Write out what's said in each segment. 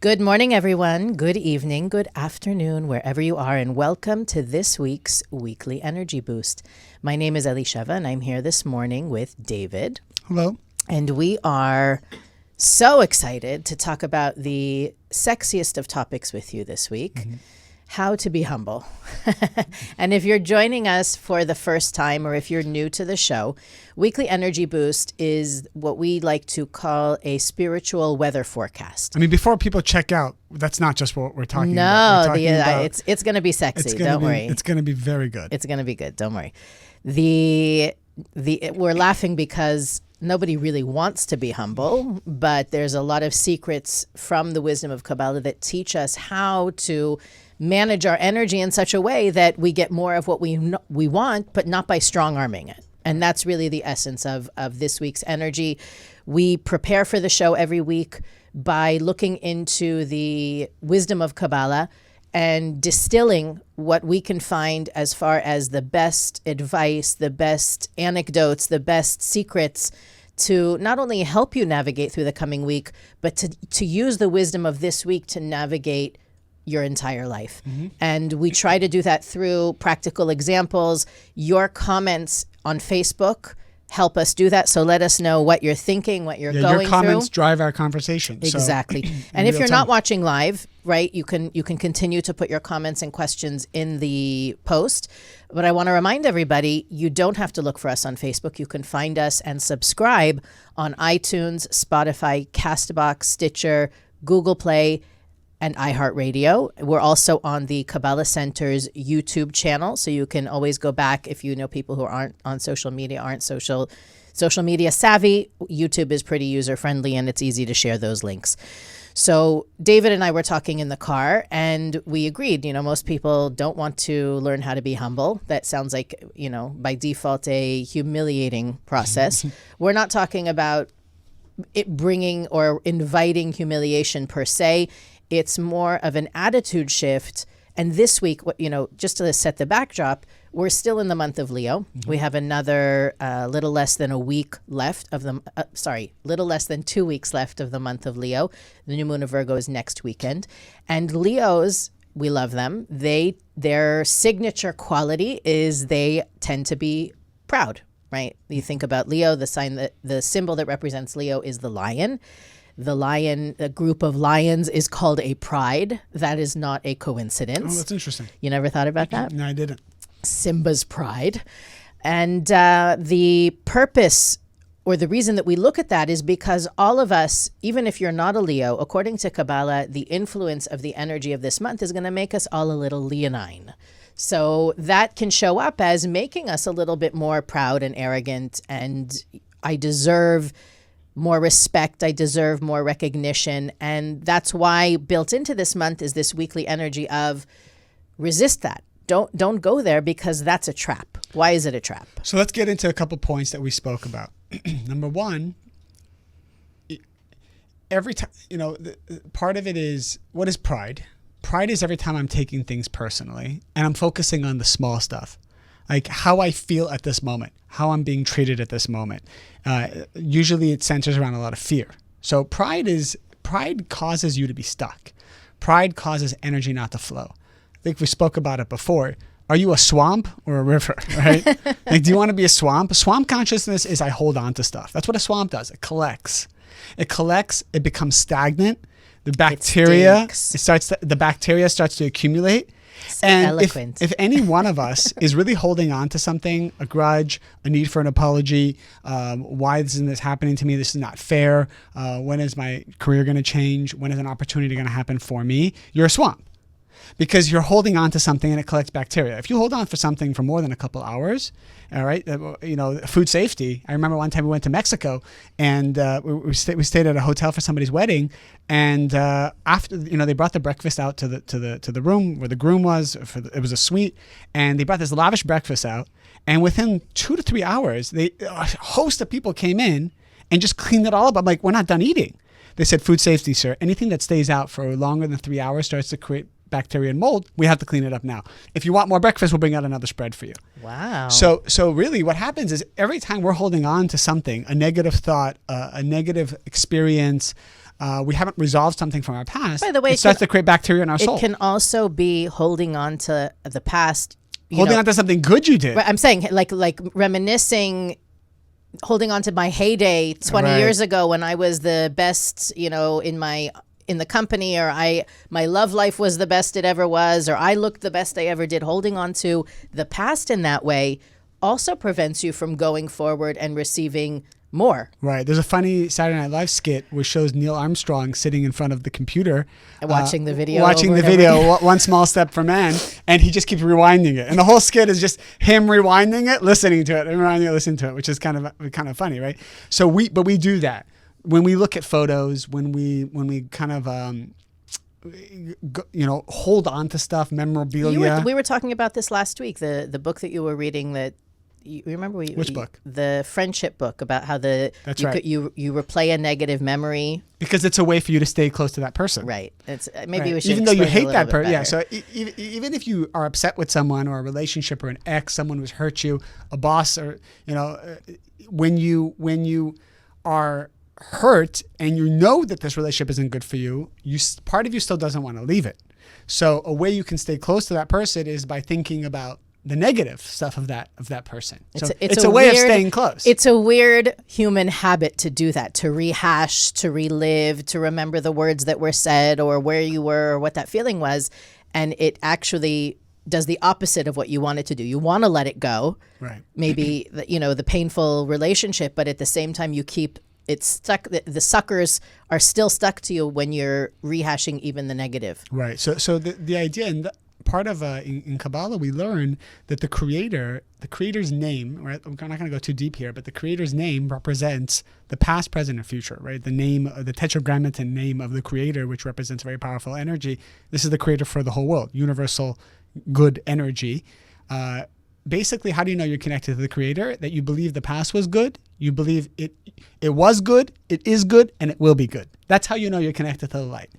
Good morning, everyone. Good evening, good afternoon, wherever you are, and welcome to this week's Weekly Energy Boost. My name is Elisheva, and I'm here this morning with David. Hello. And we are so excited to talk about the sexiest of topics with you this week, how to be humble. And if you're joining us for the first time or if you're new to the show, Weekly Energy Boost is what we like to call a spiritual weather forecast. I mean, before people check out, that's not just what we're talking about. No, it's going to be sexy. Don't worry. It's going to be very good. It's going to be good. Don't worry. We're laughing because nobody really wants to be humble, but there's a lot of secrets from the wisdom of Kabbalah that teach us how to manage our energy in such a way that we get more of what we want, but not by strong-arming it. And that's really the essence of this week's energy. We prepare for the show every week by looking into the wisdom of Kabbalah and distilling what we can find as far as the best advice, the best anecdotes, the best secrets to not only help you navigate through the coming week, but to use the wisdom of this week to navigate your entire life. And we try to do that through practical examples. Your comments on Facebook help us do that. So let us know what you're thinking, what you're going through. Your comments drive our conversation. Exactly. And if you're not watching live, right, you can continue to put your comments and questions in the post. But I want to remind everybody, you don't have to look for us on Facebook. You can find us and subscribe on iTunes, Spotify, Castbox, Stitcher, Google Play, and iHeartRadio. We're also on the Kabbalah Center's YouTube channel, so you can always go back if you know people who aren't on social media, aren't social media savvy. YouTube is pretty user-friendly, and it's easy to share those links. So David and I were talking in the car, and we agreed, most people don't want to learn how to be humble. That sounds like, by default, a humiliating process. We're not talking about it bringing or inviting humiliation per se. It's more of an attitude shift. And this week, just to set the backdrop, we're still in the month of Leo. We have another little less than 2 weeks left of the month of Leo. The new moon of Virgo is next weekend. And Leos, we love them. Their signature quality is they tend to be proud, right? You think about Leo, the symbol that represents Leo is the lion. The lion, a group of lions, is called a pride. That is not a coincidence. Oh, that's interesting. You never thought about that? No, I didn't. Simba's pride. And the purpose or the reason that we look at that is because all of us, even if you're not a Leo, according to Kabbalah, the influence of the energy of this month is going to make us all a little leonine. So that can show up as making us a little bit more proud and arrogant, and I deserve more respect, I deserve more recognition. And that's why built into this month is this weekly energy of resist that. Don't go there, because that's a trap. Why is it a trap? So let's get into a couple points that we spoke about. Number one, every time, part of it is, what is pride? Pride is every time I'm taking things personally and I'm focusing on the small stuff. Like how I feel at this moment, how I'm being treated at this moment. Usually it centers around a lot of fear. So pride causes you to be stuck. Pride causes energy not to flow. I think we spoke about it before. Are you a swamp or a river, right? Like, do you want to be a swamp? Swamp consciousness is I hold on to stuff. That's what a swamp does. It collects. It becomes stagnant. The bacteria starts to accumulate. So and eloquent. If any one of us is really holding on to something, a grudge, a need for an apology, why isn't this happening to me? This is not fair. When is my career going to change? When is an opportunity going to happen for me? You're a swamp. Because you're holding on to something and it collects bacteria. If you hold on for something for more than a couple hours, all right, food safety. I remember one time we went to Mexico and we stayed at a hotel for somebody's wedding, and after they brought the breakfast out to the room where the groom was. It was a suite, and they brought this lavish breakfast out, and within 2 to 3 hours, a host of people came in and just cleaned it all up. I'm like, we're not done eating. They said, food safety, sir. Anything that stays out for longer than 3 hours starts to create bacteria and mold. We have to clean it up now. If you want more breakfast, we'll bring out another spread for you. Wow. So really what happens is every time we're holding on to something, a negative thought, a negative experience, we haven't resolved something from our past, By the way, it starts to create bacteria in our soul. It can also be holding on to the past. Holding on to something good you did. I'm saying like reminiscing, holding on to my heyday 20 years ago when I was the best, in the company, or my love life was the best it ever was, or I looked the best I ever did. Holding on to the past in that way also prevents you from going forward and receiving more. Right. There's a funny Saturday Night Live skit which shows Neil Armstrong sitting in front of the computer. Watching the video. One small step for man. And he just keeps rewinding it. And the whole skit is just him rewinding it, listening to it, and rewinding it, listening to it, which is kind of funny, right? So we do that. When we look at photos, when we kind of, hold on to stuff, memorabilia. We were talking about this last week, the book that you were reading that, you remember which book? The friendship book about how you replay a negative memory because it's a way for you to stay close to that person. Right. It's maybe we should even though you hate that person. Yeah. So even if you are upset with someone or a relationship or an ex, someone who's hurt you, a boss, or when you are hurt and you know that this relationship isn't good for you, part of you still doesn't want to leave it. So a way you can stay close to that person is by thinking about the negative stuff of that person. So it's a way of staying close. It's a weird human habit to do that, to rehash, to relive, to remember the words that were said or where you were or what that feeling was. And it actually does the opposite of what you want it to do. You want to let it go. Right. Maybe, the painful relationship, but at the same time you keep it stuck. The suckers are still stuck to you when you're rehashing even the negative. Right. So the idea, and part of in Kabbalah, we learn that the creator's name, right? I'm not going to go too deep here, but the creator's name represents the past, present, and future, right? The name, the tetragrammaton name of the creator, which represents very powerful energy. This is the creator for the whole world, universal good energy. Basically, how do you know you're connected to the creator? That you believe the past was good, you believe it was good, it is good, and it will be good. That's how you know you're connected to the light.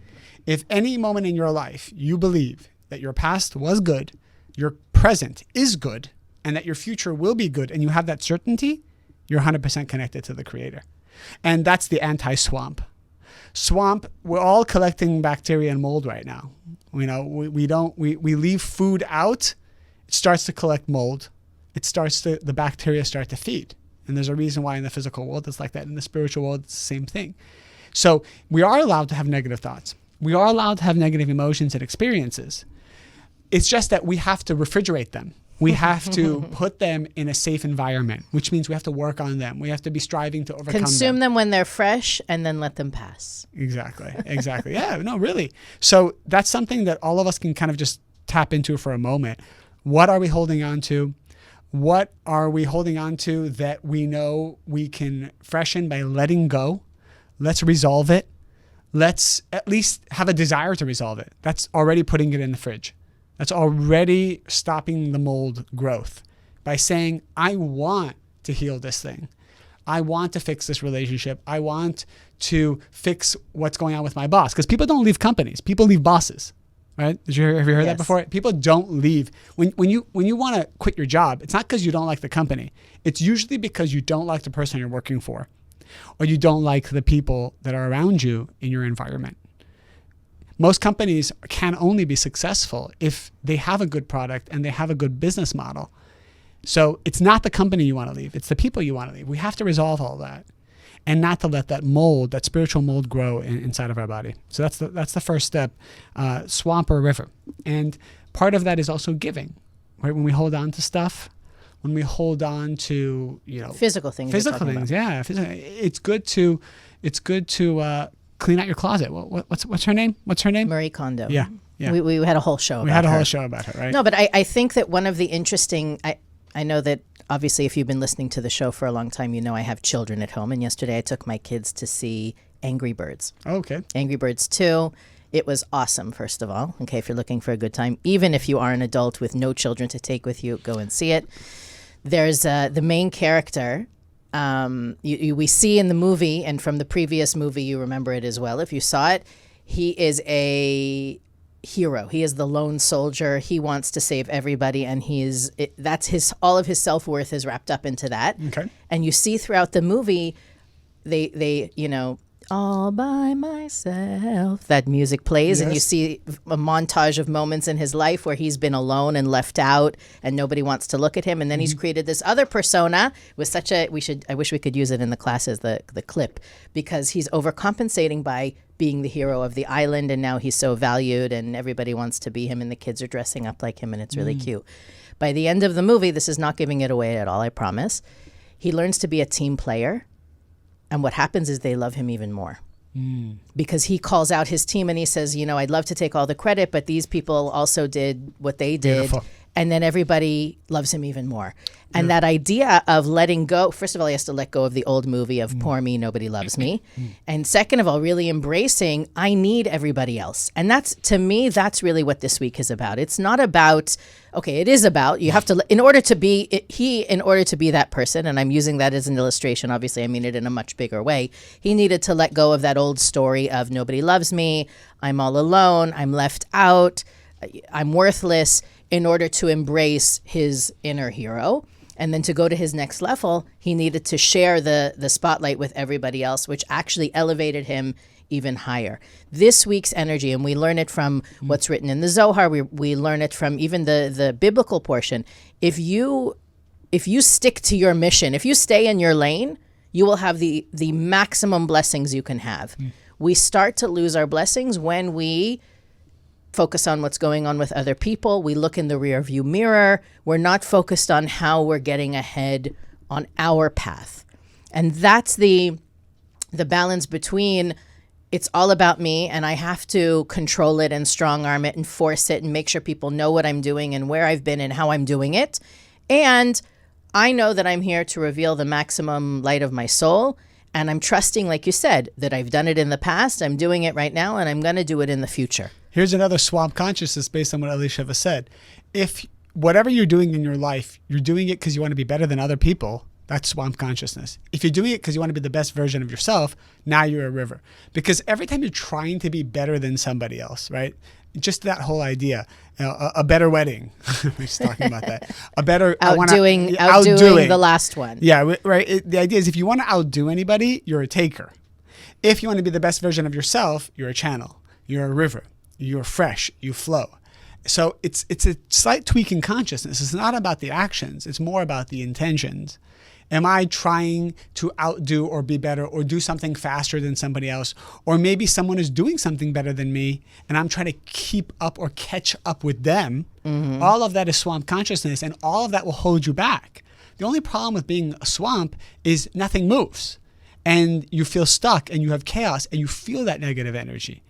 If any moment in your life you believe that your past was good, your present is good, and that your future will be good, and you have that certainty, you're 100% connected to the creator. And that's the anti-swamp. Swamp, we're all collecting bacteria and mold right now. We leave food out, it starts to collect mold. The bacteria start to feed. And there's a reason why in the physical world it's like that. In the spiritual world, it's the same thing. So we are allowed to have negative thoughts. We are allowed to have negative emotions and experiences. It's just that we have to refrigerate them. We have to put them in a safe environment, which means we have to work on them. We have to be striving to overcome Consume them when they're fresh and then let them pass. Exactly. Yeah, no, really. So that's something that all of us can kind of just tap into for a moment. What are we holding on to? What are we holding on to that we know we can freshen by letting go? Let's resolve it. Let's at least have a desire to resolve it. That's already putting it in the fridge. That's already stopping the mold growth by saying, I want to heal this thing. I want to fix this relationship. I want to fix what's going on with my boss. Because people don't leave companies. People leave bosses, right? Have you heard that before? People don't leave. When you want to quit your job, it's not because you don't like the company. It's usually because you don't like the person you're working for, or you don't like the people that are around you in your environment. Most companies can only be successful if they have a good product and they have a good business model. So it's not the company you want to leave. It's the people you want to leave. We have to resolve all that and not to let that mold, that spiritual mold grow inside of our body. So that's the first step, swamp or river. And part of that is also giving, right? When we hold on to stuff, when we hold on to, physical things. Yeah. It's good to clean out your closet. What's her name? Marie Kondo. Yeah. We had a whole show about her. We had a whole show about her, right? No, but I think that one of the interesting, I know that obviously if you've been listening to the show for a long time, you know I have children at home. And yesterday I took my kids to see Angry Birds. Oh, okay. Angry Birds 2. It was awesome, first of all. Okay, if you're looking for a good time, even if you are an adult with no children to take with you, go and see it. There's the main character. We see in the movie, and from the previous movie, you remember it as well. If you saw it, he is a hero. He is the lone soldier. He wants to save everybody, and all of his self-worth is wrapped up into that. Okay. And you see throughout the movie, they all by myself. That music plays, and you see a montage of moments in his life where he's been alone and left out, and nobody wants to look at him. And then he's created this other persona with such a. I wish we could use it in the classes, the clip, because he's overcompensating by being the hero of the island, and now he's so valued, and everybody wants to be him, and the kids are dressing up like him, and it's really cute. By the end of the movie, this is not giving it away at all, I promise. He learns to be a team player. And what happens is they love him even more because he calls out his team and he says, I'd love to take all the credit, but these people also did what they did. Beautiful. And then everybody loves him even more. And that idea of letting go, first of all, he has to let go of the old movie of poor me, nobody loves me. And second of all, really embracing, I need everybody else. And to me, that's really what this week is about. It's not about, it is about, you have to, in order to be that person, and I'm using that as an illustration, obviously I mean it in a much bigger way, he needed to let go of that old story of nobody loves me, I'm all alone, I'm left out, I'm worthless, in order to embrace his inner hero. And then to go to his next level, he needed to share the spotlight with everybody else, which actually elevated him even higher. This week's energy, and we learn it from what's written in the Zohar, we learn it from even the biblical portion. If you stick to your mission, if you stay in your lane, you will have the maximum blessings you can have. We start to lose our blessings when we focus on what's going on with other people. We look in the rear view mirror. We're not focused on how we're getting ahead on our path. And that's the balance between it's all about me and I have to control it and strong arm it and force it and make sure people know what I'm doing and where I've been and how I'm doing it. And I know that I'm here to reveal the maximum light of my soul. And I'm trusting, like you said, that I've done it in the past, I'm doing it right now, and I'm going to do it in the future. Here's another swamp consciousness based on what Elisheva said. If whatever you're doing in your life, you're doing it because you want to be better than other people, that's swamp consciousness. If you're doing it because you want to be the best version of yourself, now you're a river. Because every time you're trying to be better than somebody else, right? Just that whole idea, a better wedding. We're just talking about that. A better outdoing the last one. Yeah, right. The idea is if you want to outdo anybody, you're a taker. If you want to be the best version of yourself, you're a channel. You're a river. You're fresh. You flow. So it's a slight tweak in consciousness. It's not about the actions. It's more about the intentions. Am I trying to outdo or be better or do something faster than somebody else? Or maybe someone is doing something better than me and I'm trying to keep up or catch up with them. All of that is swamp consciousness, and all of that will hold you back. The only problem with being a swamp is nothing moves and you feel stuck and you have chaos and you feel that negative energy.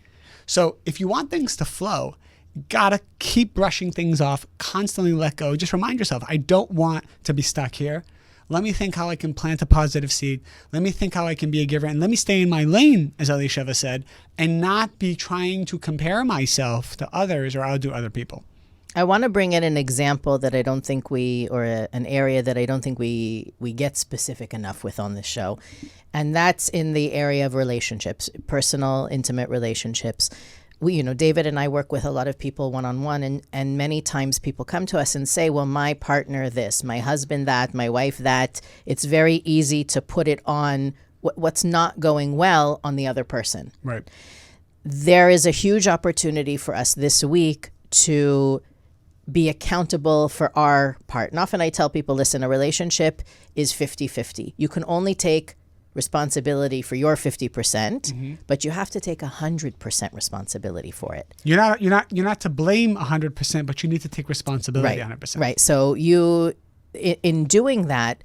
So if you want things to flow, you gotta keep brushing things off, constantly let go. Just remind yourself, I don't want to be stuck here. Let me think how I can plant a positive seed. Let me think how I can be a giver. And let me stay in my lane, as Elisheva said, and not be trying to compare myself to others or outdo other people. I want to bring in an example that I don't think an area that I don't think we get specific enough with on this show. And that's in the area of relationships, personal, intimate relationships. David and I work with a lot of people one-on-one, and many times people come to us and say, well, my partner this, my husband that, my wife that. It's very easy to put it on what's not going well on the other person. Right. There is a huge opportunity for us this week to be accountable for our part. And often I tell people, listen, a relationship is 50-50. You can only take responsibility for your 50%, but you have to take 100% responsibility for it. You're not to blame 100%, but you need to take responsibility 100%. Right. So in doing that,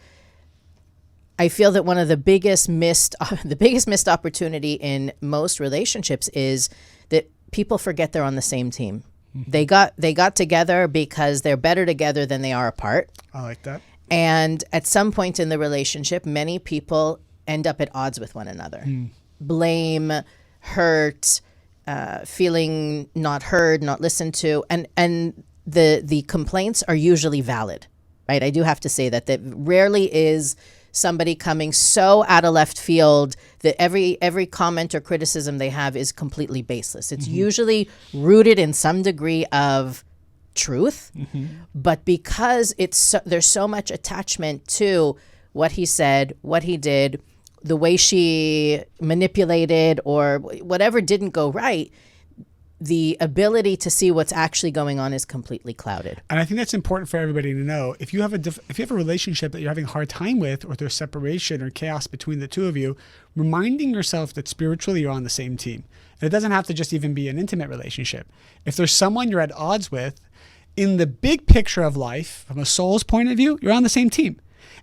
I feel that one of the biggest missed opportunity in most relationships is that people forget they're on the same team. They got together because they're better together than they are apart. I like that. And at some point in the relationship, many people end up at odds with one another. Blame, hurt, feeling not heard, not listened to, and the complaints are usually valid, right? I do have to say that rarely is somebody coming so out of left field that every comment or criticism they have is completely baseless. It's usually rooted in some degree of truth, but because there's so much attachment to what he said, what he did, the way she manipulated or whatever didn't go right, the ability to see what's actually going on is completely clouded. And I think that's important for everybody to know. If you have a relationship that you're having a hard time with, or there's separation or chaos between the two of you, reminding yourself that spiritually you're on the same team. And it doesn't have to just even be an intimate relationship. If there's someone you're at odds with, in the big picture of life, from a soul's point of view, you're on the same team.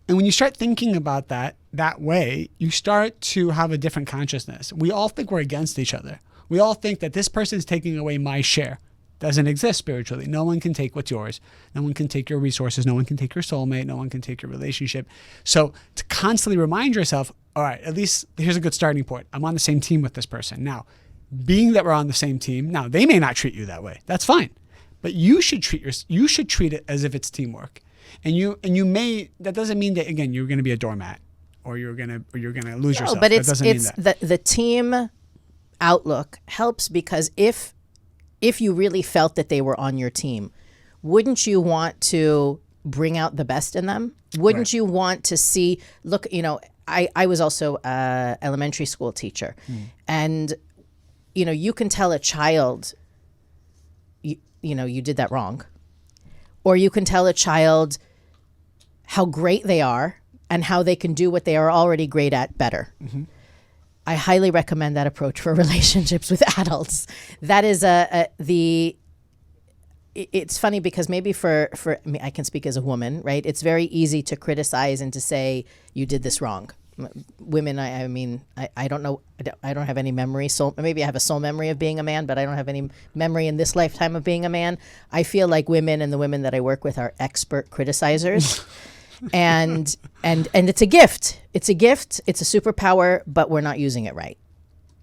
And when you start thinking about that way, you start to have a different consciousness. We all think we're against each other. We all think that this person is taking away my share. Doesn't exist spiritually. No one can take what's yours. No one can take your resources. No one can take your soulmate. No one can take your relationship. So to constantly remind yourself, all right, at least here's a good starting point. I'm on the same team with this person. Now, being that we're on the same team, now they may not treat you that way. That's fine. But you should treat it as if it's teamwork. And you may, that doesn't mean that, again, you're going to be a doormat or you're going to lose yourself. But that doesn't mean that. The team outlook helps, because if you really felt that they were on your team, wouldn't you want to bring out the best in them? Wouldn't you want to see, look, I was also an elementary school teacher, and you can tell a child, you did that wrong, or you can tell a child how great they are and how they can do what they are already great at better. Mm-hmm. I highly recommend that approach for relationships with adults. That is it's funny because maybe for me, I can speak as a woman, right? It's very easy to criticize and to say, you did this wrong. Women, I don't know. I don't have any memory. So maybe I have a soul memory of being a man, but I don't have any memory in this lifetime of being a man. I feel like women and the women that I work with are expert criticizers. and it's a gift. It's a gift. It's a superpower, but we're not using it right.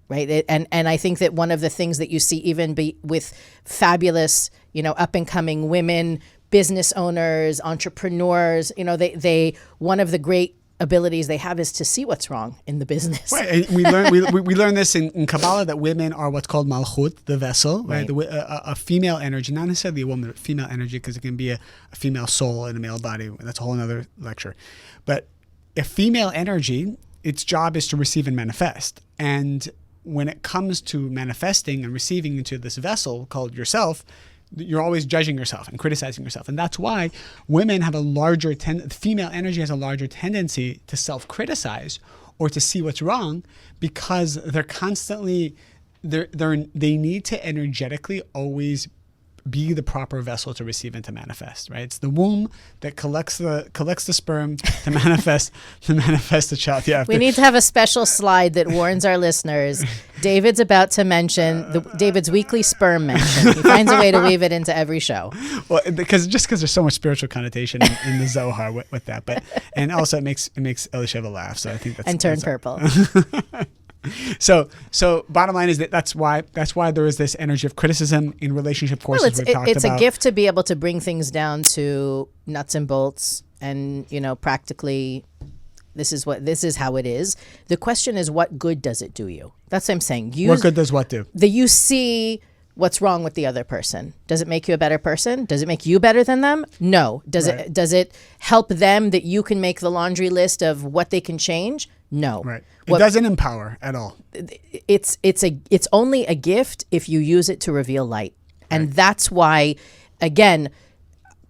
And I think that one of the things that you see even with fabulous, up and coming women, business owners, entrepreneurs, they one of the great abilities they have is to see what's wrong in the business. Right. And we learn this in Kabbalah, that women are what's called malchut, the vessel, right? A female energy, not necessarily a woman, but female energy, because it can be a female soul in a male body. That's a whole other lecture. But a female energy, its job is to receive and manifest. And when it comes to manifesting and receiving into this vessel called yourself, you're always judging yourself and criticizing yourself. And that's why women have female energy has a larger tendency to self-criticize or to see what's wrong, because they're constantly, they need to energetically always be the proper vessel to receive and to manifest, right? It's the womb that collects the sperm to manifest the child. Yeah. We need to have a special slide that warns our listeners. David's about to mention David's weekly sperm mention. He finds a way to weave it into every show. Well, because there's so much spiritual connotation in the Zohar with that, and also it makes Elisheva laugh. So I think that's, and turn purple. So bottom line is that's why there is this energy of criticism in relationship courses. It's a gift to be able to bring things down to nuts and bolts, and practically this is how it is. The question is, what good does it do you? That's what I'm saying. What good does what do? You see what's wrong with the other person. Does it make you a better person? Does it make you better than them? No. Does it help them that you can make the laundry list of what they can change? No. Right. It doesn't empower at all. It's only a gift if you use it to reveal light. And that's why, again,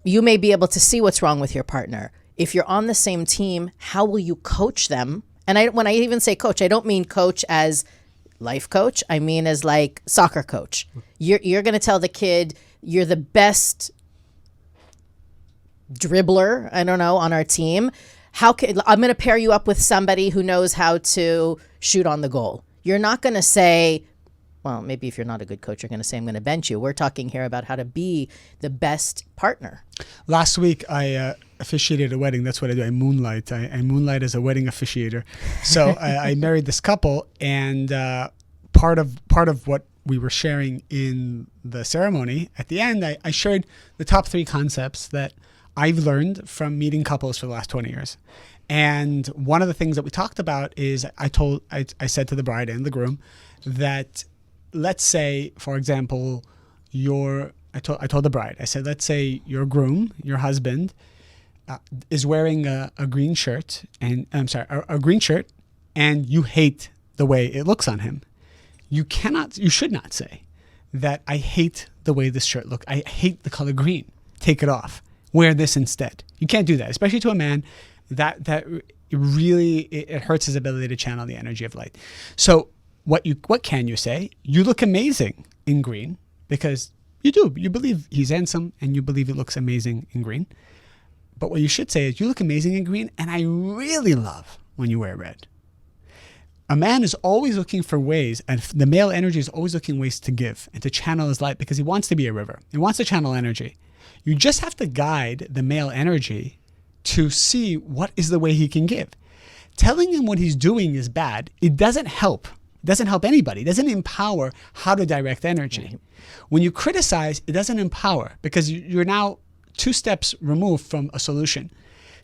you may be able to see what's wrong with your partner. If you're on the same team, how will you coach them? And when I even say coach, I don't mean coach as life coach. I mean as like soccer coach. You're going to tell the kid you're the best dribbler, I don't know, on our team. I'm going to pair you up with somebody who knows how to shoot on the goal. You're not going to say, well, maybe if you're not a good coach, you're going to say, I'm going to bench you. We're talking here about how to be the best partner. Last week, I officiated a wedding. That's what I do. I moonlight. I moonlight as a wedding officiator. So I married this couple, and part of what we were sharing in the ceremony, at the end, I shared the top 3 concepts that I've learned from meeting couples for the last 20 years. And one of the things that we talked about is I said to the bride and the groom that, let's say, for example, I told the bride, I said, let's say your groom, your husband, is wearing a green shirt, and a green shirt and you hate the way it looks on him, you should not say that I hate the way this shirt looks. I hate the color green. Take it off. Wear this instead. You can't do that, especially to a man. That really it hurts his ability to channel the energy of light. So what can you say? You look amazing in green, because you do. You believe he's handsome and you believe it looks amazing in green. But what you should say is, you look amazing in green, and I really love when you wear red. A man is always looking for ways, and the male energy is always looking ways to give and to channel his light, because he wants to be a river. He wants to channel energy. You just have to guide the male energy to see what is the way he can give. Telling him what he's doing is bad, it doesn't help. It doesn't help anybody. It doesn't empower how to direct energy. Mm-hmm. When you criticize, it doesn't empower, because you're now 2 steps removed from a solution.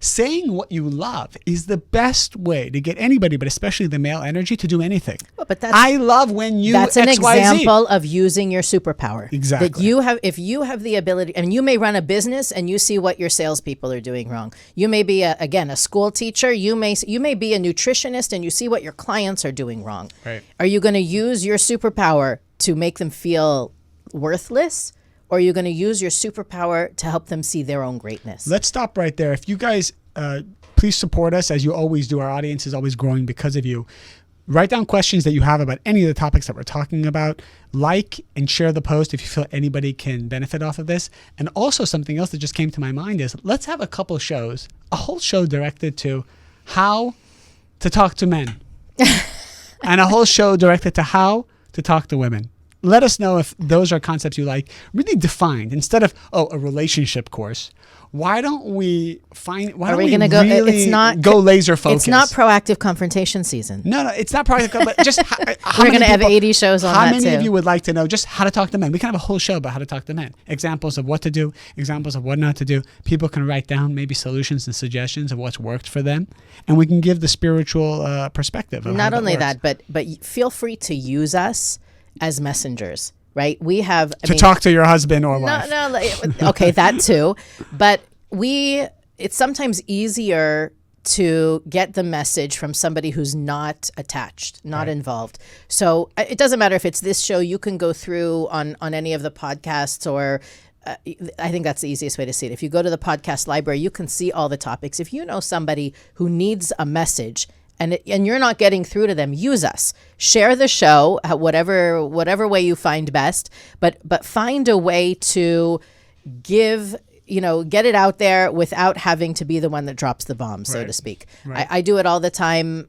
Saying what you love is the best way to get anybody, but especially the male energy, to do anything. Well, but I love when you That's an XYZ. Example of using your superpower. Exactly. That if you have the ability, and you may run a business and you see what your salespeople are doing wrong. You may be a school teacher. You may be a nutritionist and you see what your clients are doing wrong. Right. Are you going to use your superpower to make them feel worthless? Or are you going to use your superpower to help them see their own greatness? Let's stop right there. If you guys, please support us as you always do. Our audience is always growing because of you. Write down questions that you have about any of the topics that we're talking about. Like and share the post if you feel anybody can benefit off of this. And also, something else that just came to my mind is, let's have a couple shows, a whole show directed to how to talk to men and a whole show directed to how to talk to women. Let us know if those are concepts you like, really defined, instead of, a relationship course. Why don't we go laser focused? It's not proactive confrontation season. No, it's not proactive, but just we're going to have 80 shows on that too. How many of you would like to know just how to talk to men? We can have a whole show about how to talk to men. Examples of what to do, examples of what not to do. People can write down maybe solutions and suggestions of what's worked for them, and we can give the spiritual perspective of not how only that works. But feel free to use us as messengers, right? We have talk to your husband or wife. Okay, that too. But it's sometimes easier to get the message from somebody who's not attached, not involved. So it doesn't matter if it's this show. You can go through on any of the podcasts, or I think that's the easiest way to see it. If you go to the podcast library, you can see all the topics. If you know somebody who needs a message, and you're not getting through to them, use us. Share the show, whatever way you find best, but find a way to give, get it out there without having to be the one that drops the bomb, so to speak. Right. I do it all the time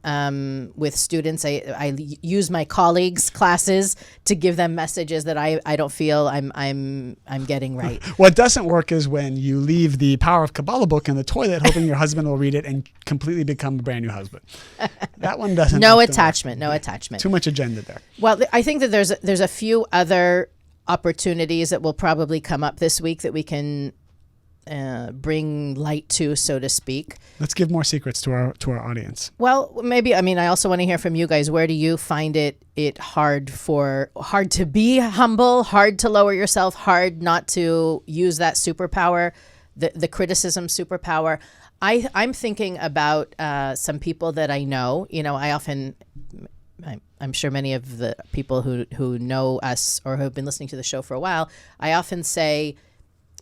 with students. I use my colleagues' classes to give them messages that I don't feel I'm getting right. What doesn't work is when you leave the Power of Kabbalah book in the toilet, hoping your husband will read it and completely become a brand new husband. That one doesn't. No attachment. Too much agenda there. Well, I think that there's a few other opportunities that will probably come up this week that we can bring light to, so to speak. Let's give more secrets to our audience. Well, maybe, I also want to hear from you guys. Where do you find it hard to be humble, hard to lower yourself, hard not to use that superpower, the criticism superpower? I'm thinking about some people that I know. I'm sure many of the people who know us or who have been listening to the show for a while, I often say,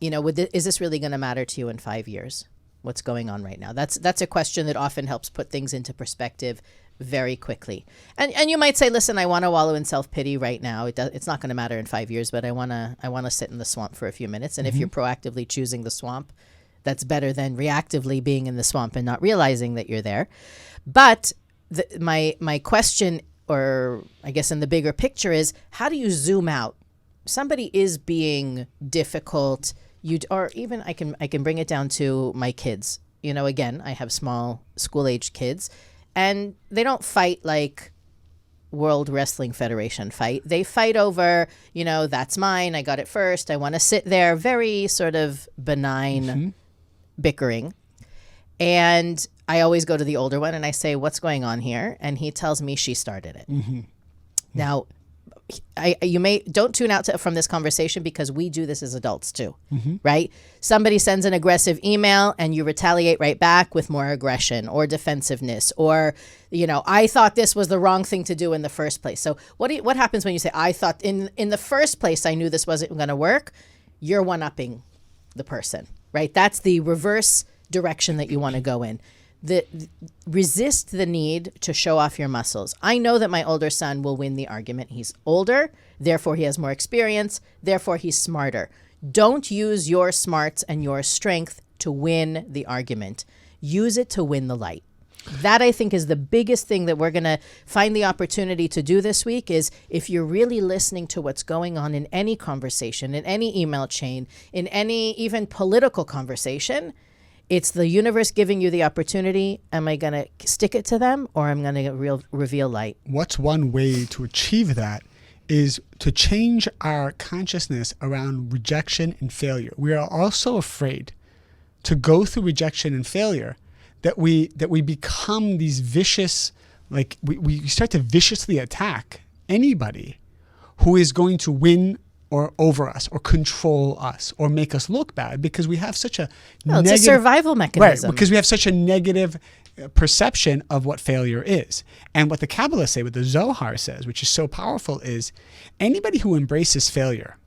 is this really going to matter to you in 5 years? What's going on right now? That's a question that often helps put things into perspective very quickly. And you might say, listen, I want to wallow in self-pity right now. It's not going to matter in 5 years, but I want to sit in the swamp for a few minutes. And if you're proactively choosing the swamp, that's better than reactively being in the swamp and not realizing that you're there. But my question, or I guess in the bigger picture, is how do you zoom out? Somebody is being difficult. Or even I can bring it down to my kids. Again, I have small school-age kids, and they don't fight like World Wrestling Federation fight. They fight over, that's mine. I got it first. I want to sit there. Very sort of benign bickering. And I always go to the older one and I say, what's going on here? And he tells me she started it. Mm-hmm. Now, don't tune out from this conversation, because we do this as adults too, right? Somebody sends an aggressive email and you retaliate right back with more aggression or defensiveness, or, I thought this was the wrong thing to do in the first place. So what happens when you say, I thought in the first place, I knew this wasn't going to work? You're one-upping the person, right? That's the reverse direction that you want to go in. Resist the need to show off your muscles. I know that my older son will win the argument. He's older, therefore he has more experience, therefore he's smarter. Don't use your smarts and your strength to win the argument. Use it to win the light. That, I think, is the biggest thing that we're going to find the opportunity to do this week, is if you're really listening to what's going on in any conversation, in any email chain, in any even political conversation, it's the universe giving you the opportunity. Am I going to stick it to them, or am I going to reveal light? What's one way to achieve that is to change our consciousness around rejection and failure. We are also afraid to go through rejection and failure that we become these vicious, like we start to viciously attack anybody who is going to win or over us, or control us, or make us look bad, because we have such a negative... It's a survival mechanism. Right, because we have such a negative perception of what failure is. And what the Kabbalah say, what the Zohar says, which is so powerful, is anybody who embraces failure,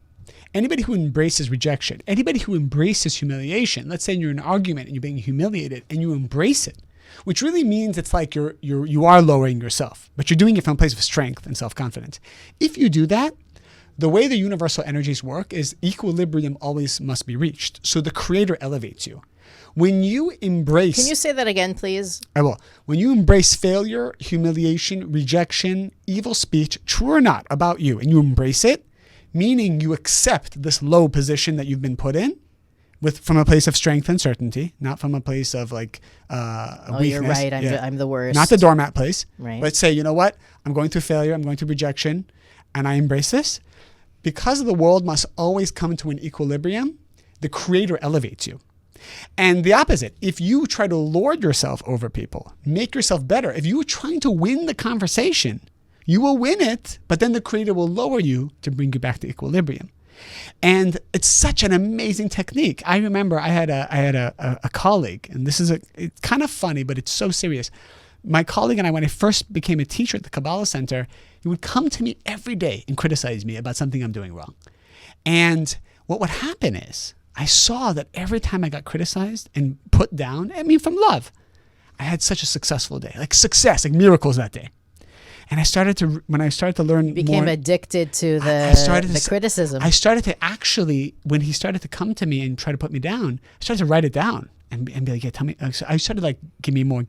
anybody who embraces rejection, anybody who embraces humiliation, let's say you're in an argument and you're being humiliated and you embrace it, which really means it's like you are lowering yourself, but you're doing it from a place of strength and self-confidence. If you do that, the way the universal energies work is equilibrium always must be reached. So the Creator elevates you. When you embrace... Can you say that again, please? I will. When you embrace failure, humiliation, rejection, evil speech, true or not, about you, and you embrace it, meaning you accept this low position that you've been put in, from a place of strength and certainty, not from a place of weakness. You're right. I'm the worst. Not the doormat place. Right. But say, you know what? I'm going through failure. I'm going through rejection, and I embrace this. Because the world must always come to an equilibrium, the Creator elevates you. And the opposite, if you try to lord yourself over people, make yourself better, if you are trying to win the conversation, you will win it, but then the Creator will lower you to bring you back to equilibrium. And it's such an amazing technique. I remember I had a colleague, and it's kind of funny, but it's so serious. My colleague and I, when I first became a teacher at the Kabbalah Center, he would come to me every day and criticize me about something I'm doing wrong. And what would happen is I saw that every time I got criticized and put down, from love, I had such a successful day, like miracles that day. And when I started to learn more. You became addicted to the criticism. I started to actually, when he started to come to me and try to put me down, I started to write it down. And be like, yeah, tell me. So I started give me more.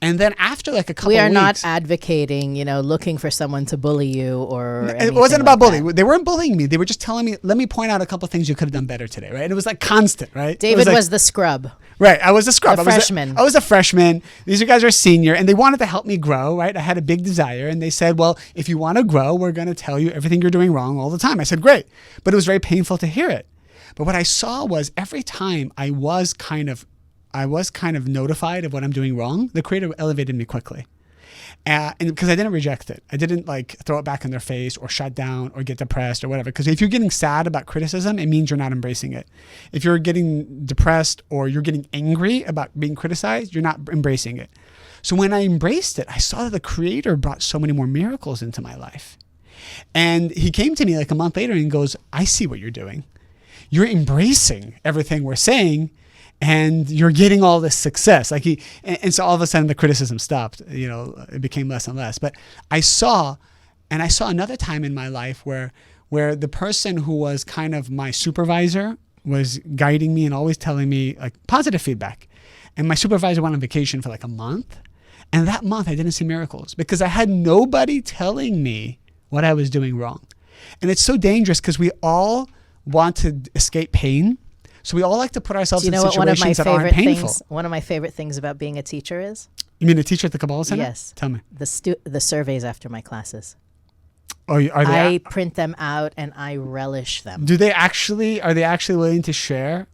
And then after a couple of weeks. We are not advocating, looking for someone to bully you or it wasn't about bullying. They weren't bullying me. They were just telling me, let me point out a couple of things you could have done better today, right? And it was constant, right? David was the scrub. Right, I was a scrub. I was a freshman. These guys are senior, and they wanted to help me grow, right? I had a big desire, and they said, well, if you want to grow, we're going to tell you everything you're doing wrong all the time. I said, great. But it was very painful to hear it. But what I saw was every time I was kind of notified of what I'm doing wrong, the Creator elevated me quickly. And because I didn't reject it. I didn't throw it back in their face or shut down or get depressed or whatever. Because if you're getting sad about criticism, it means you're not embracing it. If you're getting depressed or you're getting angry about being criticized, you're not embracing it. So when I embraced it, I saw that the Creator brought so many more miracles into my life. And he came to me a month later and goes, I see what you're doing. You're embracing everything we're saying, and you're getting all this success. And so all of a sudden the criticism stopped. It became less and less. But I saw another time in my life where the person who was kind of my supervisor was guiding me and always telling me positive feedback. And my supervisor went on vacation for a month. And that month I didn't see miracles because I had nobody telling me what I was doing wrong. And it's so dangerous because we all want to escape pain. So we all like to put ourselves in situations that aren't painful. One of my favorite things about being a teacher is? You mean a teacher at the Kabbalah Center? Yes. Tell me. The surveys after my classes. Oh, I print them out and I relish them. Are they actually willing to share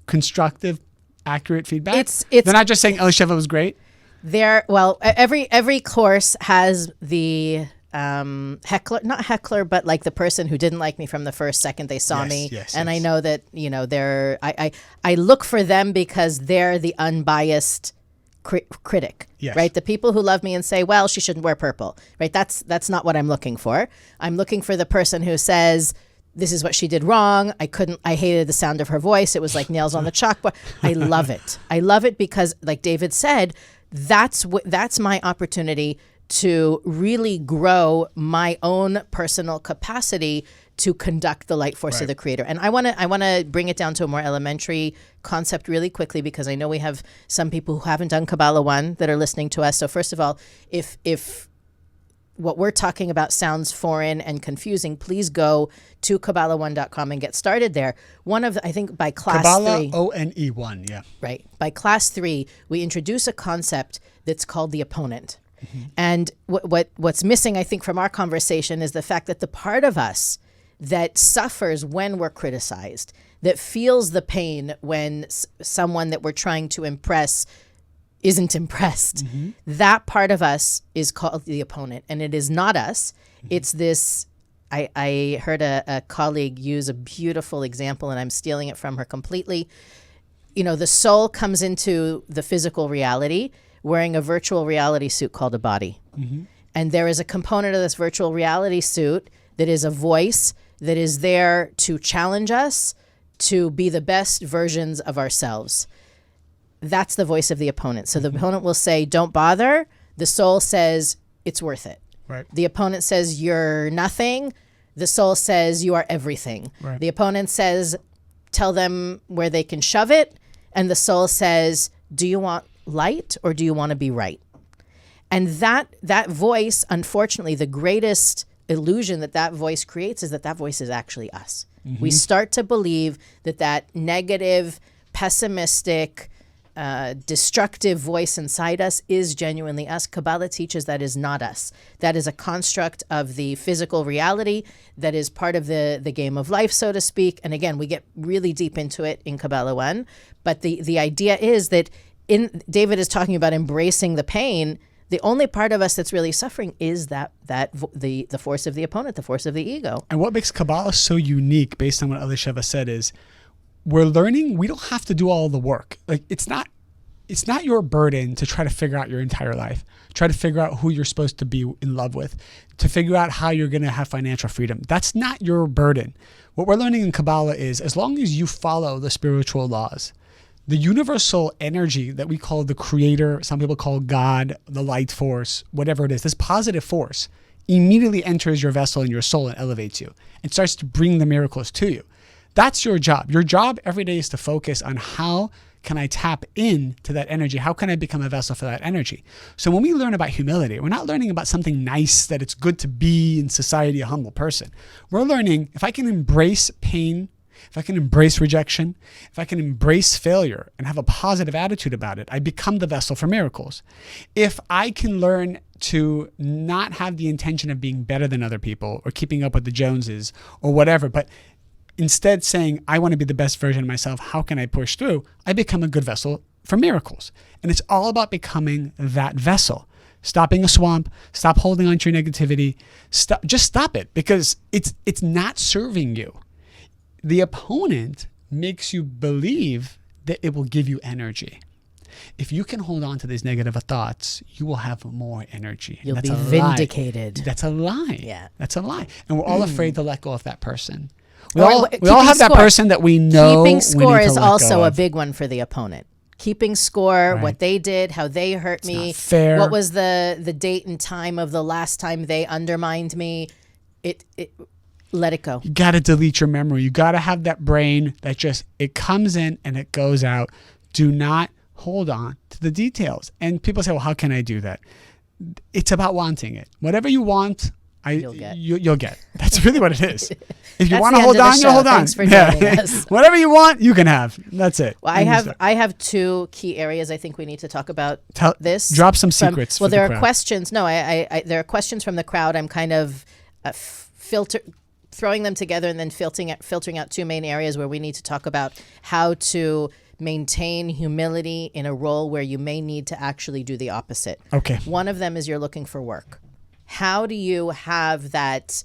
constructive, accurate feedback? They're not just saying Elisheva was great? Every course has the heckler, not heckler, but like the person who didn't like me from the first second they saw me. I know that, I look for them because they're the unbiased critic, right? The people who love me and say, well, she shouldn't wear purple, right? That's not what I'm looking for. I'm looking for the person who says, this is what she did wrong. I hated the sound of her voice. It was like nails on the chalkboard. I love it. I love it because, like David said, that's my opportunity to really grow my own personal capacity to conduct the light force of the Creator. And I want to bring it down to a more elementary concept really quickly, because I know we have some people who haven't done Kabbalah 1 that are listening to us. So first of all, if what we're talking about sounds foreign and confusing, please go to Kabbalah1.com and get started there. I think by class Kabbalah 3. ONE1, yeah. Right. By class 3, we introduce a concept that's called the opponent. And what's missing, I think, from our conversation is the fact that the part of us that suffers when we're criticized, that feels the pain when someone that we're trying to impress isn't impressed, that part of us is called the opponent. And it is not us. It's this, I heard a colleague use a beautiful example, and I'm stealing it from her completely. The soul comes into the physical reality wearing a virtual reality suit called a body. And there is a component of this virtual reality suit that is a voice that is there to challenge us to be the best versions of ourselves. That's the voice of the opponent. So the opponent will say, don't bother. The soul says, it's worth it. Right. The opponent says, you're nothing. The soul says, you are everything. Right. The opponent says, tell them where they can shove it. And the soul says, do you want light or do you want to be right? And that voice, unfortunately, the greatest illusion that voice creates is that voice is actually us. We start to believe that negative, pessimistic, destructive voice inside us is genuinely us. Kabbalah teaches that is not us. That is a construct of the physical reality that is part of the game of life, so to speak. And again, we get really deep into it in Kabbalah 1. But the idea is that David is talking about embracing the pain. The only part of us that's really suffering is the force of the opponent, the force of the ego. And what makes Kabbalah so unique, based on what Elisheva said, is we're learning. We don't have to do all the work. Like it's not your burden to try to figure out your entire life. Try to figure out who you're supposed to be in love with. To figure out how you're going to have financial freedom. That's not your burden. What we're learning in Kabbalah is, as long as you follow the spiritual laws, the universal energy that we call the Creator, some people call God, the light force, whatever it is, this positive force immediately enters your vessel and your soul and elevates you and starts to bring the miracles to you. That's your job. Your job every day is to focus on how can I tap into that energy? How can I become a vessel for that energy? So when we learn about humility, we're not learning about something nice, that it's good to be in society a humble person. We're learning if I can embrace pain, if I can embrace rejection, if I can embrace failure and have a positive attitude about it, I become the vessel for miracles. If I can learn to not have the intention of being better than other people or keeping up with the Joneses or whatever, but instead saying, I want to be the best version of myself, how can I push through? I become a good vessel for miracles. And it's all about becoming that vessel. Stop being a swamp. Stop holding on to your negativity. Just stop it, because it's not serving you. The opponent makes you believe that it will give you energy. If you can hold on to these negative thoughts, you will have more energy. You'll be vindicated. That's a lie. Yeah. That's a lie. And we're all afraid to let go of that person. We all have that person that we know. Keeping score is also a big one for the opponent. Keeping score, what they did, how they hurt me. Not fair. What was the date and time of the last time they undermined me? Let it go. You got to delete your memory. You got to have that brain that just, it comes in and it goes out. Do not hold on to the details. And people say, well, how can I do that? It's about wanting it. Whatever you want, you'll get. That's really what it is. If you want to hold on, you'll hold on. Thanks for joining us. Whatever you want, you can have. That's it. Well, I have two key areas I think we need to talk about this. Drop some secrets. There are questions. No, there are questions from the crowd. I'm kind of throwing them together and then filtering out two main areas where we need to talk about how to maintain humility in a role where you may need to actually do the opposite. Okay. One of them is you're looking for work. how do you have that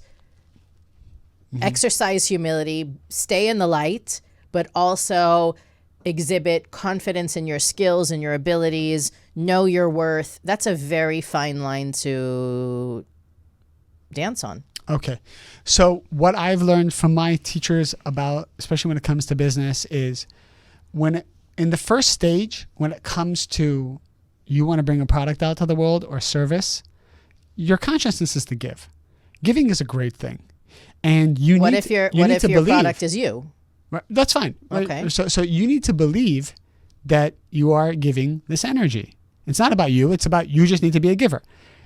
exercise humility, stay in the light, but also exhibit confidence in your skills and your abilities, know your worth? That's a very fine line to dance on. Okay. So what I've learned from my teachers about, especially when it comes to business, is in the first stage, when it comes to you want to bring a product out to the world or service, your consciousness is to give. Giving is a great thing. And what if your product is you? Right? That's fine. Okay. Right? So you need to believe that you are giving this energy. It's not about you. It's about you just need to be a giver.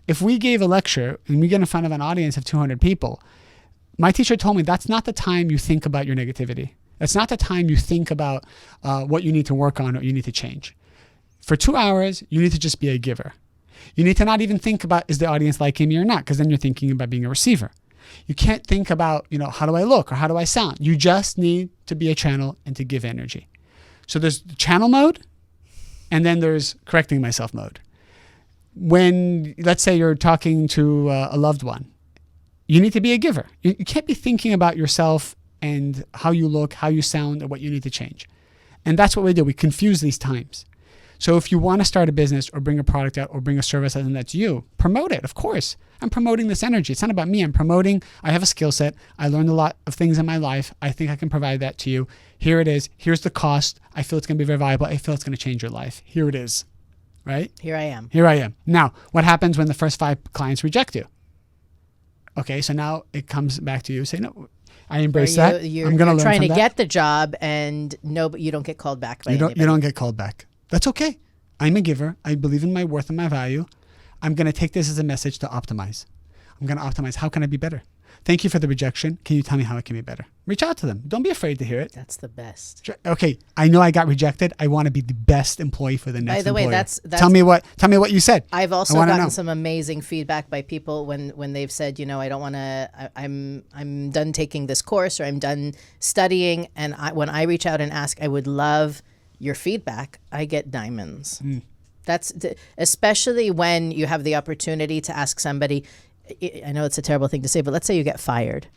If we gave a lecture and we get in front of an audience of 200 people, my teacher told me that's not the time you think about your negativity. That's not the time you think about what you need to work on or you need to change. For 2 hours, you need to just be a giver. You need to not even think about, is the audience liking me or not? Because then you're thinking about being a receiver. You can't think about, how do I look or how do I sound? You just need to be a channel and to give energy. So there's channel mode, and then there's correcting myself mode. When, let's say you're talking to a loved one, you need to be a giver. You can't be thinking about yourself and how you look, how you sound, and what you need to change. And that's what we do. We confuse these times. So if you want to start a business or bring a product out or bring a service out and that's you, promote it. Of course, I'm promoting this energy. It's not about me. I have a skill set. I learned a lot of things in my life. I think I can provide that to you. Here it is. Here's the cost. I feel it's going to be very valuable. I feel it's going to change your life. Here it is. Right? Here I am. Now, what happens when the first 5 clients reject you? Okay, so now it comes back to you. Say, no, I embrace that. I'm going to learn from that. You're trying to get the job and no, but you don't get called back by anybody. You don't get called back. That's okay. I'm a giver. I believe in my worth and my value. I'm going to take this as a message to optimize. I'm going to optimize. How can I be better? Thank you for the rejection. Can you tell me how I can be better? Reach out to them. Don't be afraid to hear it. That's the best. Okay, I know I got rejected. I want to be the best employee for the next employer. By the way, that's tell me what you said. I've also gotten some amazing feedback by people when they've said, I don't want to. I'm done taking this course or I'm done studying, and when I reach out and ask, I would love your feedback, I get diamonds. That's especially when you have the opportunity to ask somebody. I know it's a terrible thing to say, but let's say you get fired.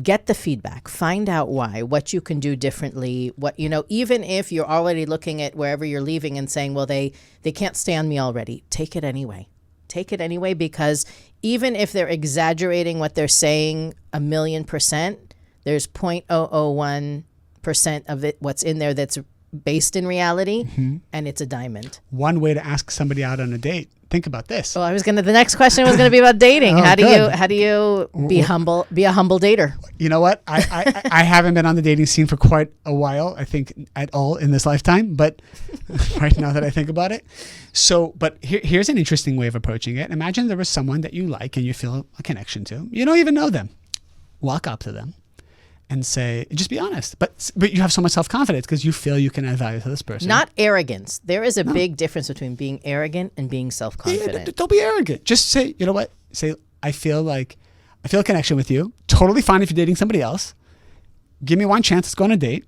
Get the feedback. Find out why, what you can do differently. Even if you're already looking at wherever you're leaving and saying, well, they can't stand me already. Take it anyway. Take it anyway, because even if they're exaggerating what they're saying 1,000,000%, there's 0.001% of it, what's in there that's based in reality, and it's a diamond. One way to ask somebody out on a date. Think about this. Well, the next question was going to be about dating. How do you be humble? Be a humble dater. You know what? I haven't been on the dating scene for quite a while. I think at all in this lifetime, but right now that I think about it. So, but here's an interesting way of approaching it. Imagine there was someone that you like and you feel a connection to. You don't even know them. Walk up to them and say, just be honest. But you have so much self-confidence because you feel you can add value to this person. Not arrogance. There is a big difference between being arrogant and being self-confident. Yeah, don't be arrogant. Just say, you know what? Say, I feel a connection with you. Totally fine if you're dating somebody else. Give me one chance. Let's go on a date.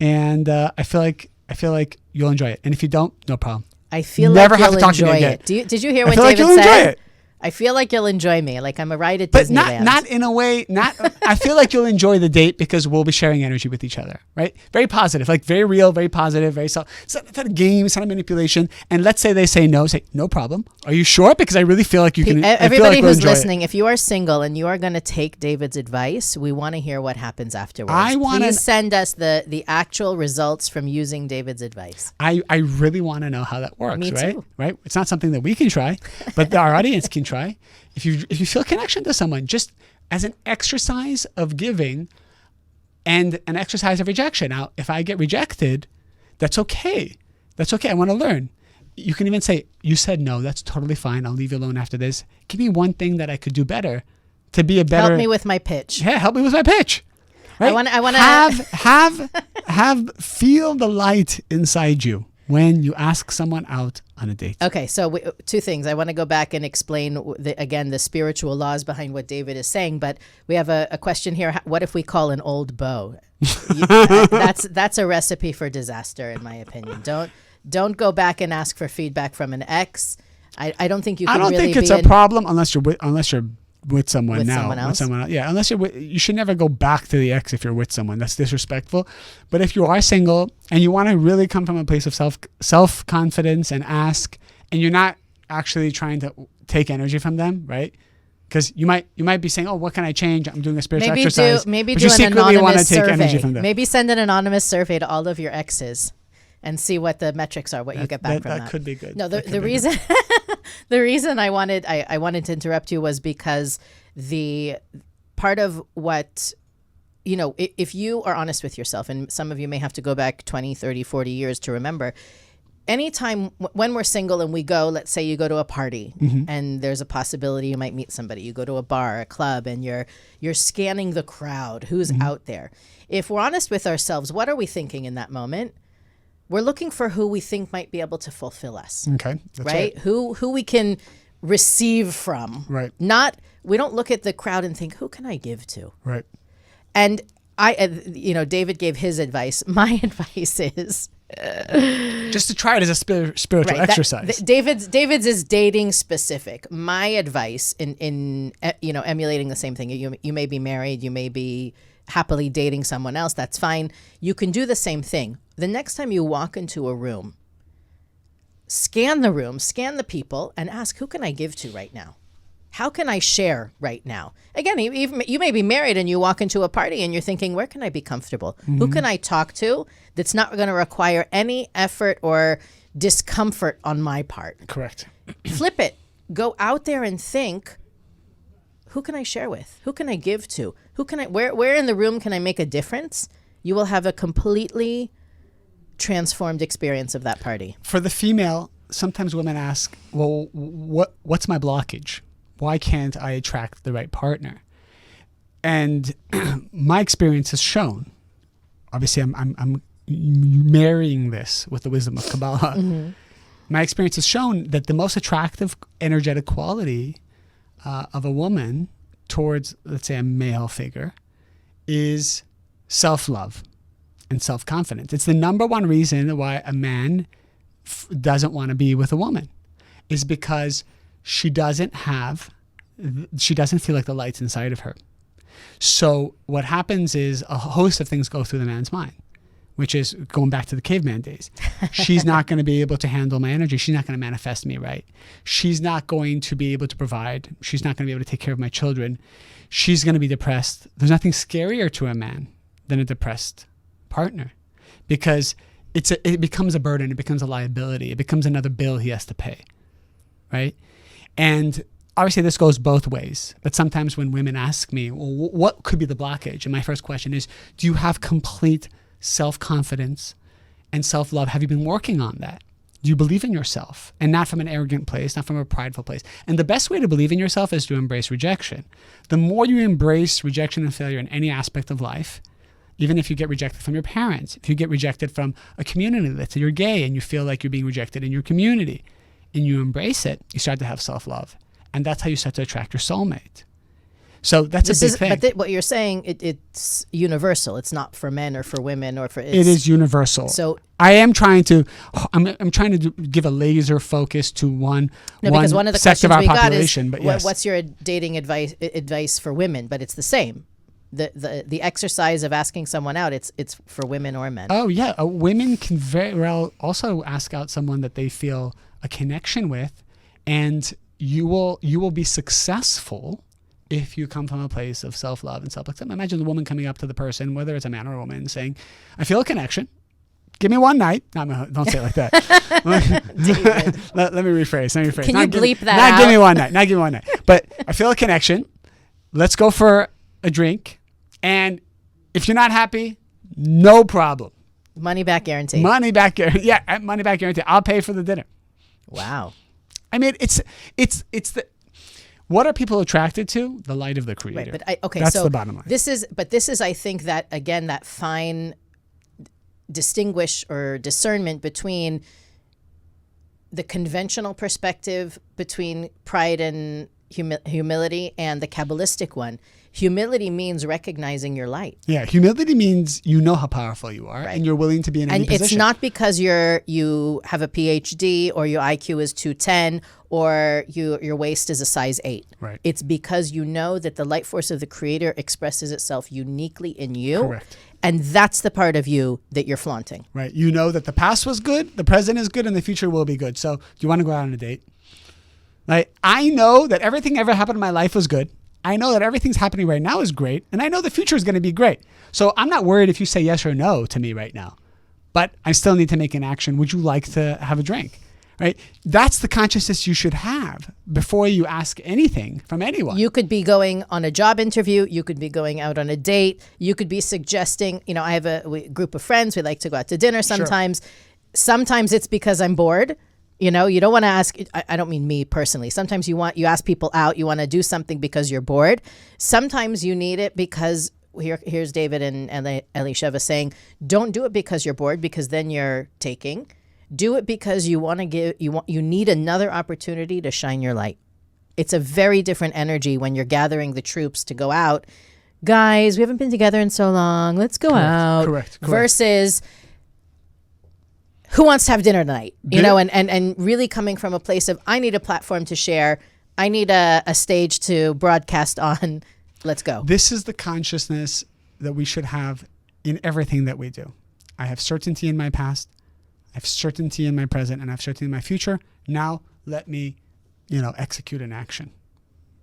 And I feel like you'll enjoy it. And if you don't, no problem. I feel Never like have to you'll talk to me enjoy again. it. Did you hear what I feel David like you'll said? enjoy it. I feel like you'll enjoy me. Like I'm a ride at But Disneyland. not in a way, I feel like you'll enjoy the date because we'll be sharing energy with each other, right? Very positive, like very real, very positive, very self. It's not a game, it's not a manipulation. And let's say they say no, say, no problem. Are you sure? Because I really feel like you can. Everybody who's listening, if you are single and you are going to take David's advice, we want to hear what happens afterwards. Please send us the actual results from using David's advice. I really want to know how that works, Me right? too. Right? It's not something that we can try, but our audience can try. If you feel a connection to someone, just as an exercise of giving and an exercise of rejection. Now, if I get rejected, that's okay. That's okay. I want to learn. You can even say, you said no. That's totally fine. I'll leave you alone after this. Give me one thing that I could do better to be a better. Help me with my pitch. Yeah, help me with my pitch. Right? I want to have feel the light inside you when you ask someone out on a date. Okay, so two things. I want to go back and explain, the spiritual laws behind what David is saying, but we have a question here. What if we call an old beau? That's a recipe for disaster, in my opinion. Don't go back and ask for feedback from an ex. I don't think you I can don't really think it's be a problem unless you're with someone With now. someone else? With someone else. Yeah, unless you should never go back to the ex if you're with someone. That's disrespectful. But if you are single and you want to really come from a place of self-confidence and ask, and you're not actually trying to take energy from them, right? Because you might be saying, "Oh, what can I change? I'm doing a spiritual exercise." Maybe but do you an secretly want to anonymous take energy survey. from them. Maybe send an anonymous survey to all of your exes and see what the metrics are, what you get back from that. That could be good. No, the reason the reason I wanted to interrupt you was because the part of what, if you are honest with yourself, and some of you may have to go back 20, 30, 40 years to remember, anytime when we're single and we go, let's say you go to a party and there's a possibility you might meet somebody, you go to a bar, a club, and you're scanning the crowd, who's out there. If we're honest with ourselves, what are we thinking in that moment? We're looking for who we think might be able to fulfill us. Okay. That's right? Who we can receive from. Right. We don't look at the crowd and think, who can I give to? Right. And David gave his advice. My advice is just to try it as a spiritual exercise. David's is dating specific. My advice in emulating the same thing. You may be married, you may be happily dating someone else. That's fine. You can do the same thing. The next time you walk into a room, scan the people, and ask, who can I give to right now? How can I share right now? Again, you may be married and you walk into a party and you're thinking, where can I be comfortable? Who can I talk to that's not going to require any effort or discomfort on my part? Correct. Flip it. Go out there and think, who can I share with? Who can I give to? Where in the room can I make a difference? You will have a completely transformed experience of that party. For the female, sometimes women ask, well, what's my blockage? Why can't I attract the right partner? And my experience has shown, obviously I'm marrying this with the wisdom of Kabbalah. My experience has shown that the most attractive energetic quality of a woman towards, let's say, a male figure is self-love and self-confidence. It's the number one reason why a man doesn't want to be with a woman, is because she doesn't feel like the light's inside of her. So what happens is a host of things go through the man's mind, which is going back to the caveman days. She's not going to be able to handle my energy. She's not going to manifest me right. She's not going to be able to provide. She's not going to be able to take care of my children. She's going to be depressed. There's nothing scarier to a man than a depressed partner, because it becomes a burden. It becomes a liability. It becomes another bill he has to pay, right? And obviously this goes both ways. But sometimes when women ask me, well, what could be the blockage? And my first question is, do you have complete self-confidence and self-love? Have you been working on that? Do you believe in yourself? And not from an arrogant place, not from a prideful place. And the best way to believe in yourself is to embrace rejection. The more you embrace rejection and failure in any aspect of life, even if you get rejected from your parents, if you get rejected from a community, let's say you're gay and you feel like you're being rejected in your community, and you embrace it, you start to have self-love. And that's how you start to attract your soulmate. So that's a big thing. But what you're saying, it's universal. It's not for men or for women or for... It is universal. So I'm trying to give a laser focus to one because one of the sect of questions our we population. got is, but yes. what's your dating advice for women? But it's the same. The exercise of asking someone out, it's for women or men. Oh yeah, women can very well also ask out someone that they feel a connection with, and you will be successful if you come from a place of self-love and self-acceptance. Imagine the woman coming up to the person, whether it's a man or a woman, saying, "I feel a connection. Give me one night." Don't say it like that. let me rephrase. Can you bleep that out? Not give me one night. Not give me one night. But I feel a connection. Let's go for a drink. And if you're not happy, no problem. Money back guarantee. Money back guarantee. Yeah, money back guarantee. I'll pay for the dinner. Wow. I mean, it's the... What are people attracted to? The light of the Creator. Right, but that's the bottom line. This is, I think, that again, that fine distinguish or discernment between the conventional perspective between pride and humility and the Kabbalistic one. Humility means recognizing your light. Yeah, humility means you know how powerful you are, and you're willing to be in any position. And it's not because you have a PhD or your IQ is 210 or your waist is a size 8. Right. It's because you know that the light force of the Creator expresses itself uniquely in you. Correct. And that's the part of you that you're flaunting. Right. You know that the past was good, the present is good, and the future will be good. So do you want to go out on a date? Like, I know that everything ever happened in my life was good. I know that everything's happening right now is great. And I know the future is going to be great. So I'm not worried if you say yes or no to me right now. But I still need to make an action. Would you like to have a drink? Right? That's the consciousness you should have before you ask anything from anyone. You could be going on a job interview. You could be going out on a date. You could be suggesting, I have a group of friends. We like to go out to dinner sometimes. Sure. Sometimes it's because I'm bored. You don't want to ask, I don't mean me personally. Sometimes you ask people out, you want to do something because you're bored. Sometimes you need it because here's David and Elisheva saying, don't do it because you're bored, because then you're taking. Do it because you want to give, you need another opportunity to shine your light. It's a very different energy when you're gathering the troops to go out. Guys, we haven't been together in so long. Let's go out. Correct. Versus, who wants to have dinner tonight? And really coming from a place of, I need a platform to share. I need a stage to broadcast on. Let's go. This is the consciousness that we should have in everything that we do. I have certainty in my past. I have certainty in my present, and I have certainty in my future. Now let me, execute an action.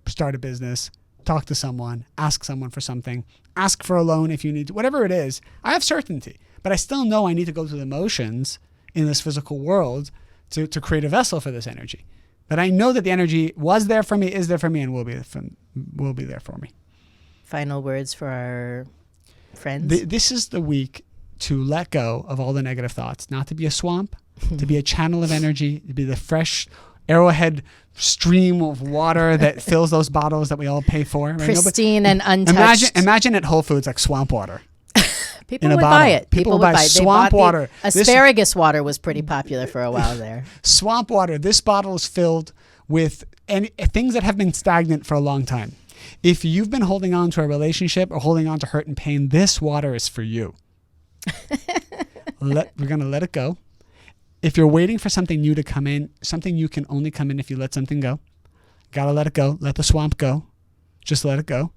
Start a business, talk to someone, ask someone for something, ask for a loan if you need to, whatever it is. I have certainty, but I still know I need to go through the motions in this physical world to create a vessel for this energy. But I know that the energy was there for me, is there for me, and will be there for me. Final words for our friends. This is the week to let go of all the negative thoughts, not to be a swamp, to be a channel of energy, to be the fresh arrowhead stream of water that fills those bottles that we all pay for. Right? Pristine and untouched. Imagine at Whole Foods like swamp water. People would buy it. People would buy swamp water. Asparagus water was pretty popular for a while there. Swamp water. This bottle is filled with things that have been stagnant for a long time. If you've been holding on to a relationship or holding on to hurt and pain, this water is for you. We're going to let it go. If you're waiting for something new to come in, something new can only come in if you let something go. Got to let it go. Let the swamp go. Just let it go.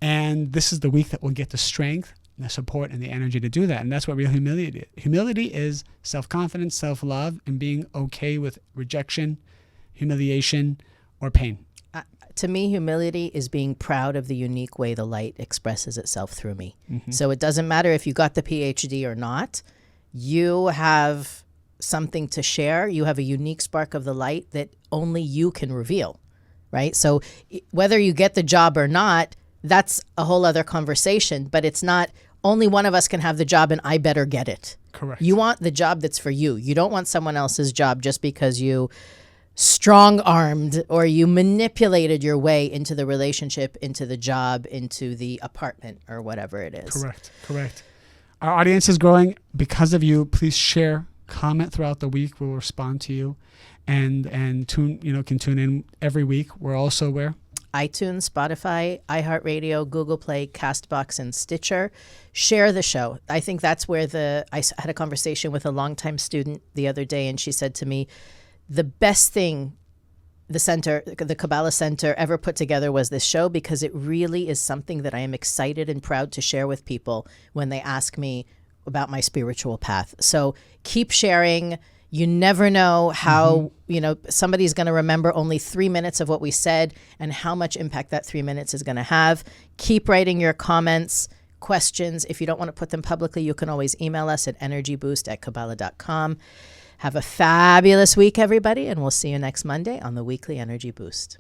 And this is the week that we'll get the strength, the support, and the energy to do that. And that's what real humility is. Humility is self-confidence, self-love, and being okay with rejection, humiliation, or pain. To me, humility is being proud of the unique way the light expresses itself through me. Mm-hmm. So it doesn't matter if you got the PhD or not. You have something to share. You have a unique spark of the light that only you can reveal, right? So whether you get the job or not, that's a whole other conversation. But it's not only one of us can have the job and I better get it. Correct. You want the job that's for you. You don't want someone else's job just because you strong-armed or you manipulated your way into the relationship, into the job, into the apartment, or whatever it is. Correct. Our audience is growing because of you. Please share, comment throughout the week. We'll respond to you, and can tune in every week. We're also where? iTunes, Spotify, iHeartRadio, Google Play, Castbox, and Stitcher. Share the show. I think that's where I had a conversation with a longtime student the other day, and she said to me, the best thing the Kabbalah Center ever put together was this show, because it really is something that I am excited and proud to share with people when they ask me about my spiritual path. So keep sharing. You never know how, somebody's going to remember only 3 minutes of what we said and how much impact that 3 minutes is going to have. Keep writing your comments, questions. If you don't want to put them publicly, you can always email us at energyboost@kabbalah.com. Have a fabulous week, everybody, and we'll see you next Monday on the Weekly Energy Boost.